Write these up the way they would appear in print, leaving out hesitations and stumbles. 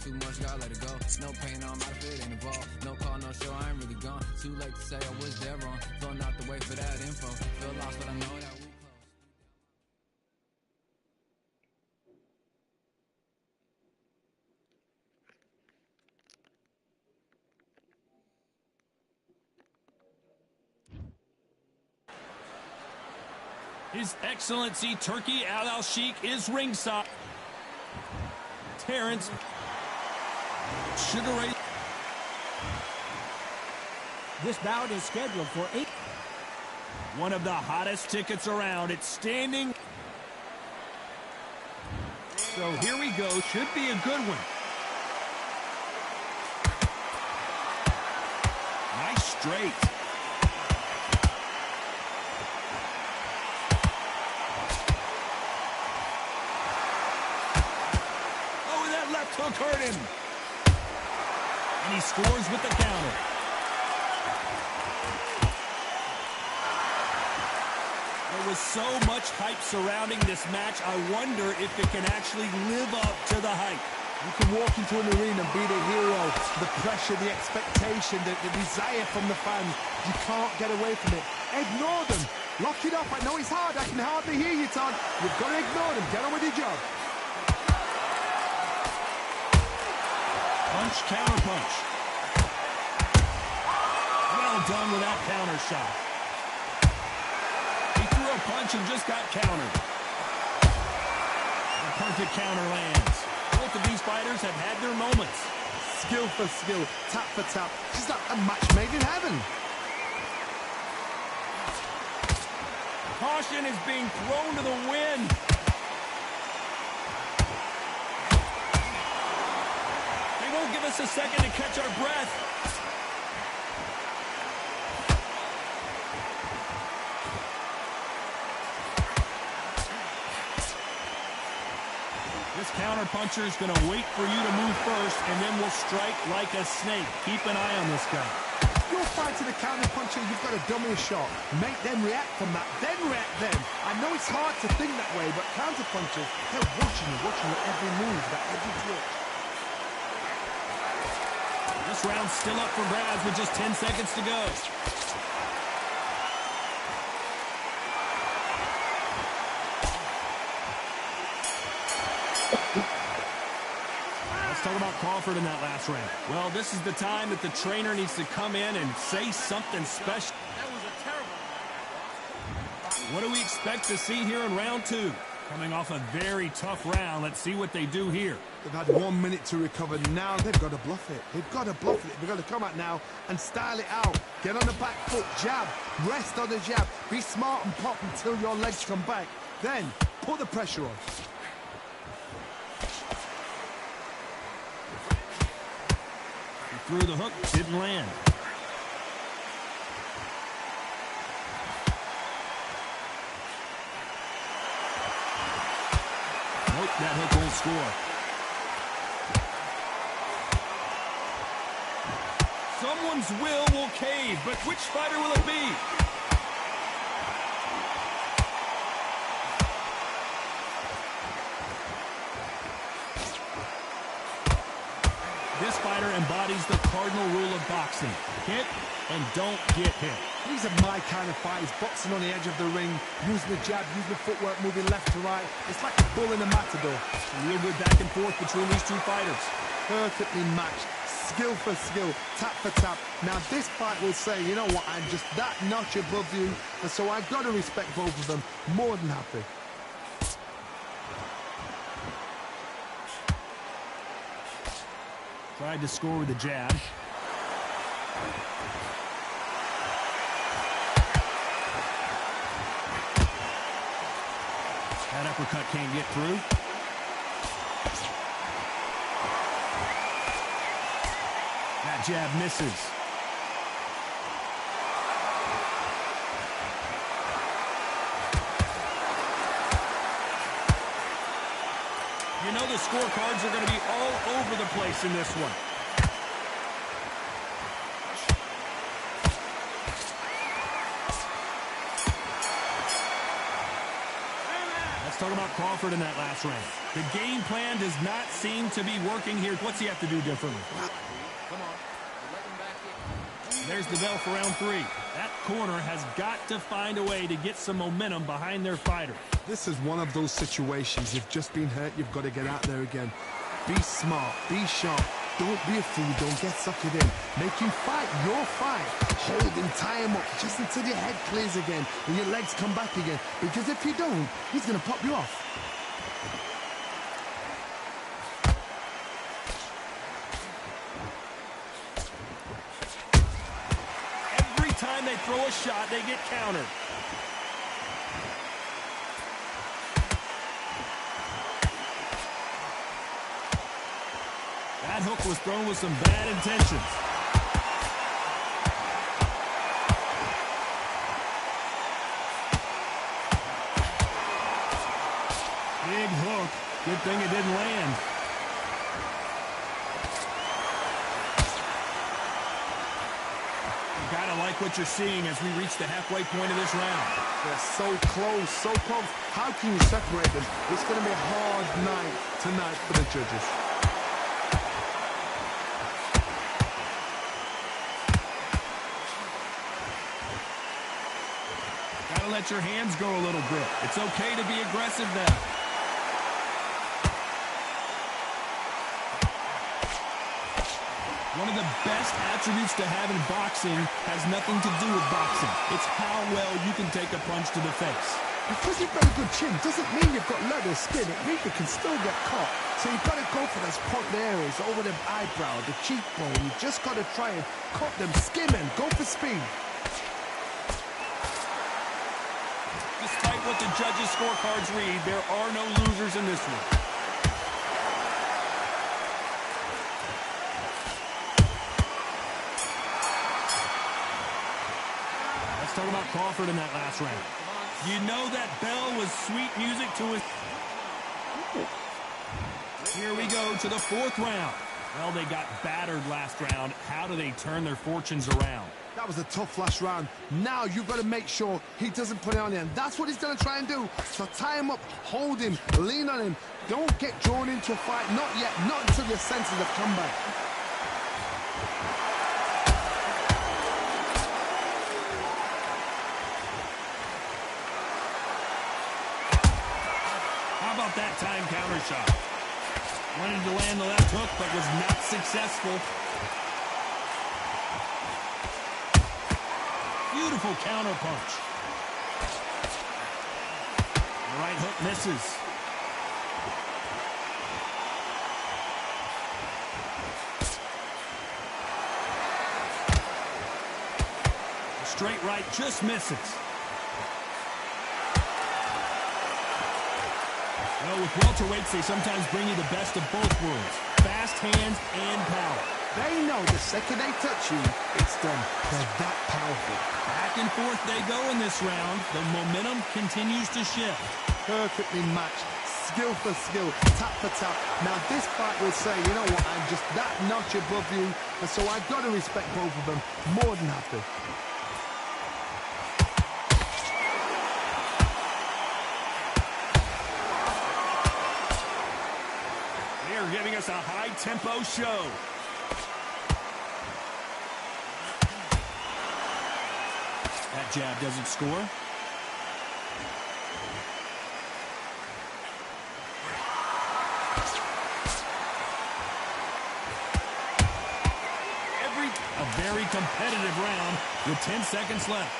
too much, gotta let it go. No pain, I'm out of it, ain't involved. No call, no show, I ain't really gone. Too late to say I was there wrong. Flow not the way for that info. Feel lost, but I know that we close. His Excellency Turkey Al-Sheikh is ringside. Terrence Sugar Ray. This bout is scheduled for 8. One of the hottest tickets around. It's standing. So here we go. Should be a good one. Nice straight. Hook hurt him. And he scores with the counter. There was so much hype surrounding this match. I wonder if it can actually live up to the hype. You can walk into an arena and be the hero. The pressure, the expectation, the desire from the fans. You can't get away from it. Ignore them. Lock it up. I know it's hard. I can hardly hear you, Todd. You've got to ignore them. Get on with your job. Punch, counter punch. Well done with that counter shot. He threw a punch and just got countered. A perfect counter lands. Both of these fighters have had their moments. Skill for skill, tap for tap. It's like a match made in heaven. Caution is being thrown to the wind. Won't give us a second to catch our breath. This counter puncher is going to wait for you to move first, and then will strike like a snake. Keep an eye on this guy. You're fighting a counter puncher, you've got to dummy a shot. Make them react from that, then react then. I know it's hard to think that way, but counter punchers, they're watching your every move, that every twitch. This round's still up for grabs with just 10 seconds to go. Let's talk about Crawford in that last round. Well, this is the time that the trainer needs to come in and say something special. That was a terrible round. What do we expect to see here in round 2? Coming off a very tough round. Let's see what they do here. They've had 1 minute to recover. Now they've got to bluff it. They've got to bluff it. They've got to come out now and style it out. Get on the back foot, jab, rest on the jab. Be smart and pop until your legs come back. Then put the pressure on. He threw the hook, didn't land. Nope, that hook won't score. Someone's will cave, but which fighter will it be? This fighter embodies the cardinal rule of boxing. Hit and don't get hit. These are my kind of fighters, boxing on the edge of the ring, using the jab, using the footwork, moving left to right. It's like a bull in a matador. A real good back and forth between these two fighters. Perfectly matched, skill for skill, tap for tap. Now this fight will say, you know what, I'm just that notch above you, and so I've got to respect both of them. More than happy. Tried to score with a jab. That uppercut can't get through. That jab misses. You know the scorecards are going to be all over the place in this one. talk about Crawford in that last round. The game plan does not seem to be working here. What's he have to do differently? Come on. Let him back in. There's the bell for round 3. That corner has got to find a way to get some momentum behind their fighter. This is one of those situations. You've just been hurt. You've got to get out there again. Be smart. Be sharp. Don't be a fool. Don't get suckered in. Make him fight your fight. Hold him, tie him up, just until your head clears again and your legs come back again. Because if you don't, he's going to pop you off. Every time they throw a shot, they get countered. That hook was thrown with some bad intentions. Big hook. Good thing it didn't land. You gotta like what you're seeing as we reach the halfway point of this round. They're so close, so close. How can you separate them? It's going to be a hard night tonight for the judges. Gotta let your hands go a little bit. It's okay to be aggressive now. One of the best attributes to have in boxing has nothing to do with boxing. It's how well you can take a punch to the face. Because you've got a good chin doesn't mean you've got leather skin. It means you can still get caught. So you've got to go for those point areas over the eyebrow, the cheekbone. You just got to try and cut them, skim them, go for speed. Despite what the judges' scorecards read, there are no losers in this one. Let's talk about Crawford in that last round. You know that bell was sweet music to his... Here we go to the 4th round. Well, they got battered last round. How do they turn their fortunes around? That was a tough last round. Now you've got to make sure he doesn't put it on you. And that's what he's going to try and do. So tie him up, hold him, lean on him. Don't get drawn into a fight. Not yet. Not until your senses have come back. How about that time counter shot? Wanted to land the left hook, but was not successful. Beautiful counter punch. The right hook misses. The straight right just misses. Well, with welterweights, they sometimes bring you the best of both worlds. Fast hands and power. They know the second they touch you, it's done. They're that powerful. Back and forth they go in this round. The momentum continues to shift. Perfectly matched. Skill for skill. Tap for tap. Now this fight will say, you know what, I'm just that notch above you. And so I've got to respect both of them. More than happy. Giving us a high-tempo show. That jab doesn't score. A very competitive round with 10 seconds left.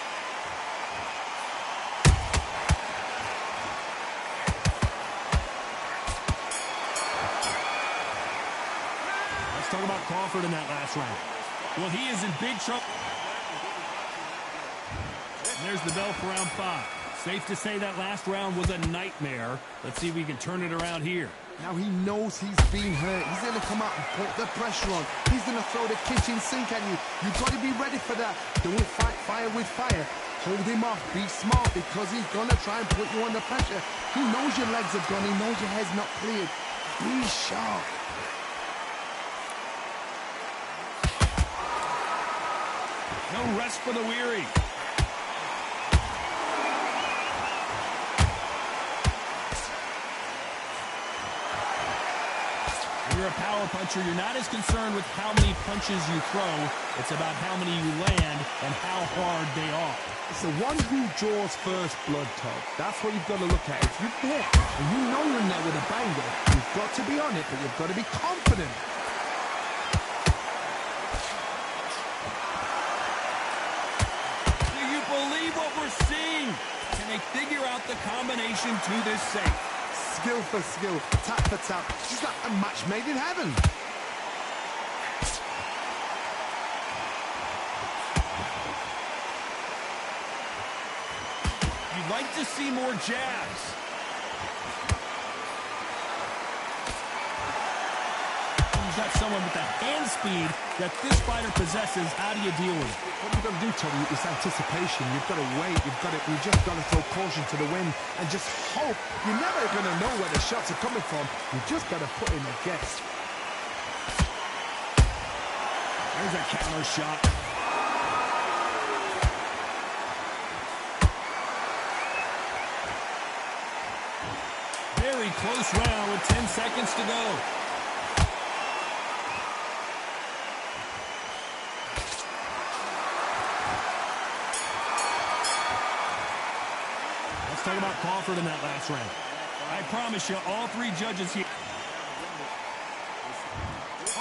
Talk about Crawford in that last round. Well, he is in big trouble. There's the bell for round 5. Safe to say that last round was a nightmare. Let's see if we can turn it around here. Now he knows he's been hurt. He's going to come out and put the pressure on. He's going to throw the kitchen sink at you. You've got to be ready for that. Don't fight fire with fire. Hold him off. Be smart because he's going to try and put you under pressure. He knows your legs have gone. He knows your head's not cleared. Be sharp. No rest for the weary. When you're a power puncher, you're not as concerned with how many punches you throw. It's about how many you land and how hard they are. It's the one who draws first blood, Todd. That's what you've got to look at. If you're there and you know you're in there with a banger, you've got to be on it, but you've got to be confident. Do you believe what we're seeing? Can they figure out the combination to this safe? Skill for skill, tap for tap. It's like a match made in heaven. You'd like to see more jabs. You've got someone with the hand speed that this fighter possesses. How do you deal with it? What you've got to do, Tony, is anticipation. You've got to wait. You just got to throw caution to the wind and just hope. You're never going to know where the shots are coming from. You just got to put in a guess. There's a counter shot. Very close round with 10 seconds to go. Let's talk about Crawford in that last round. I promise you, all three judges here.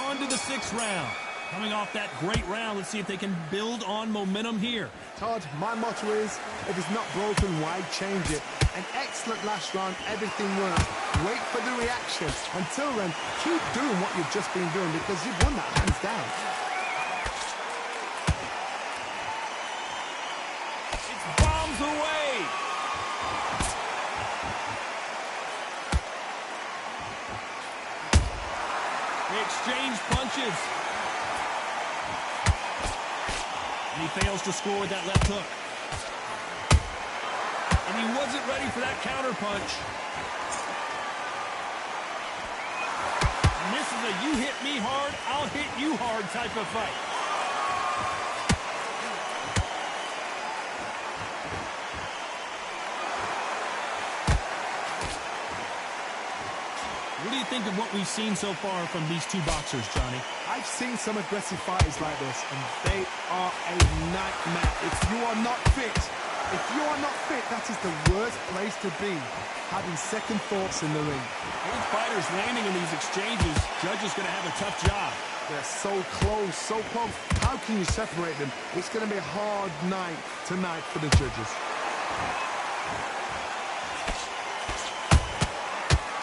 On to the 6th round. Coming off that great round, let's see if they can build on momentum here. Todd, my motto is, if it's not broken, why change it? An excellent last round, everything works. Wait for the reaction. Until then, keep doing what you've just been doing because you've won that hands down. It's bombs away. They exchange punches. And he fails to score with that left hook. And he wasn't ready for that counter punch. And this is a you hit me hard, I'll hit you hard type of fight. What do you think of what we've seen so far from these two boxers, Johnny? I've seen some aggressive fighters like this, and they are a nightmare. If you are not fit, that is the worst place to be, having second thoughts in the ring. Both fighters landing in these exchanges, judges going to have a tough job. They're so close, so close. How can you separate them? It's going to be a hard night tonight for the judges.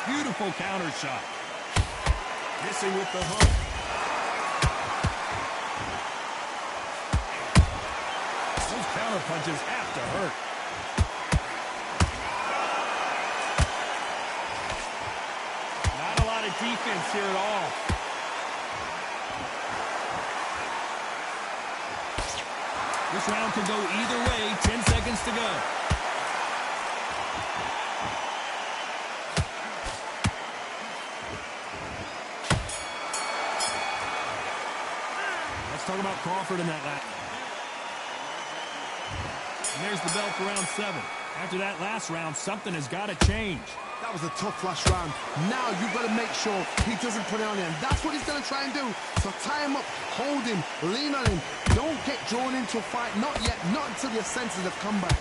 Beautiful counter shot. Missing with the hook. Those counter punches have to hurt. Not a lot of defense here at all. This round could go either way. 10 seconds to go. Talk about Crawford in that lap. And there's the bell for round 7. After that last round, something has got to change. That was a tough last round. Now you've got to make sure he doesn't put it on him. That's what he's going to try and do. So tie him up, hold him, lean on him. Don't get drawn into a fight. Not yet. Not until your senses have come back.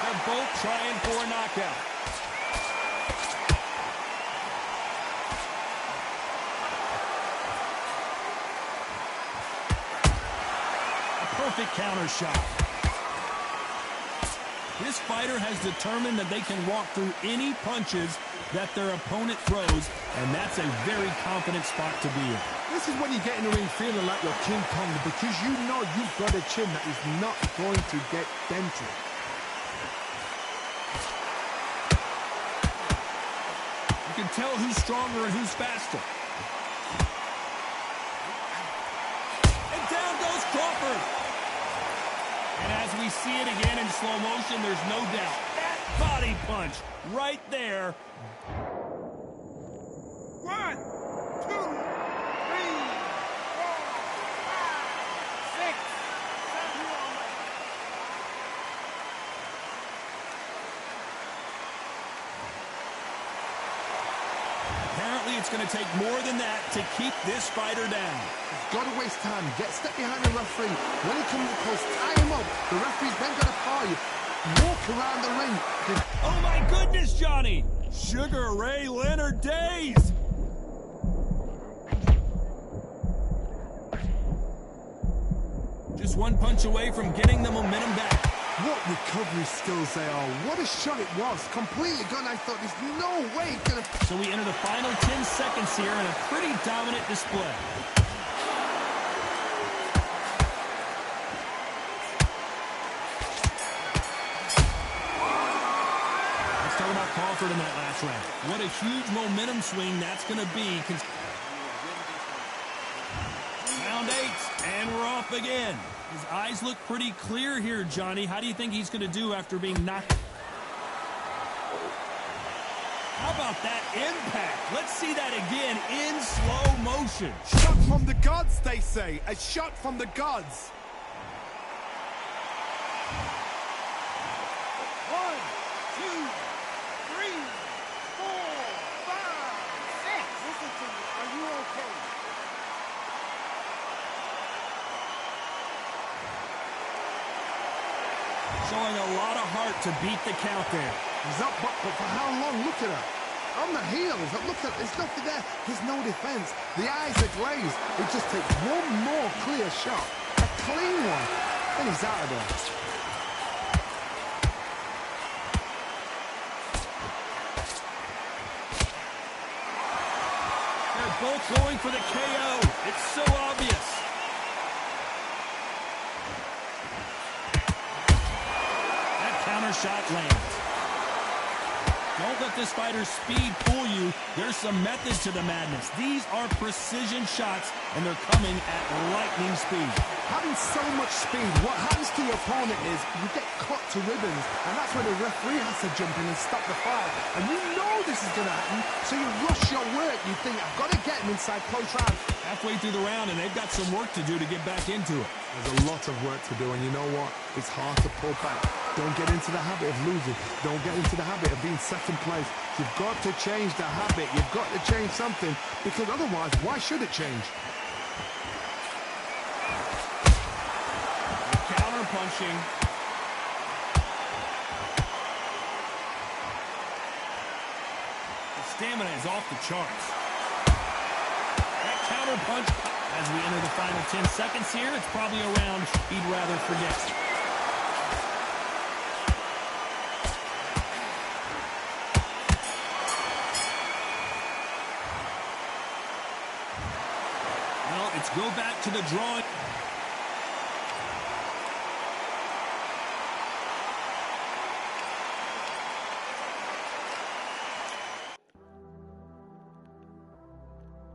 They're both trying for a knockout. Perfect counter shot. This fighter has determined that they can walk through any punches that their opponent throws, and that's a very confident spot to be in. This is when you get in the ring feeling like you're King Kong because you know you've got a chin that is not going to get dented. You can tell who's stronger and who's faster. And down goes Crawford. And as we see it again in slow motion, there's no doubt. That body punch right there. 1, 2, 3, 4, 5, 6, 7. Clearly, it's going to take more than that to keep this fighter down. Got to waste time. Get step behind the referee. When he comes close, tie him up. The referee's then got to foul you. Walk around the ring. Oh, my goodness, Johnny. Sugar Ray Leonard days. Just one punch away from getting the momentum back. What recovery skills they are. What a shot it was. Completely gone. I thought there's no way it's going to... So we enter the final 10 seconds here in a pretty dominant display. Let's talk about Crawford in that last round. What a huge momentum swing that's going to be. Round 8, and we're off again. His eyes look pretty clear here, Johnny. How do you think he's going to do after being knocked? How about that impact? Let's see that again in slow motion. Shot from the gods, they say. A shot from the gods. 1, 2, 3, 4, 5, 6. Listen to me. Are you okay? Showing a lot of heart to beat the count there. He's up, but for how long? Look at her. On the heels. Look at, there's nothing there. There's no defense. The eyes are glazed. It just takes one more clear shot. A clean one. And he's out of there. They're both going for the KO. It's so obvious. That counter shot lands. Don't let this fighter's speed fool you. There's some method to the madness. These are precision shots, and they're coming at lightning speed. Having so much speed, what happens to your opponent is you get cut to ribbons, and that's where the referee has to jump in and stop the fight. And you know this is going to happen, so you rush your work. You think, I've got to get him inside close round. Halfway through the round, and they've got some work to do to get back into it. There's a lot of work to do, and you know what? It's hard to pull back. Don't get into the habit of losing. Don't get into the habit of being second place. You've got to change the habit. You've got to change something, because otherwise, why should it change? Counter punching. The stamina is off the charts. That counter punch, as we enter the final 10 seconds here, it's probably a round he'd rather forget. Well, it's go back to the drawing.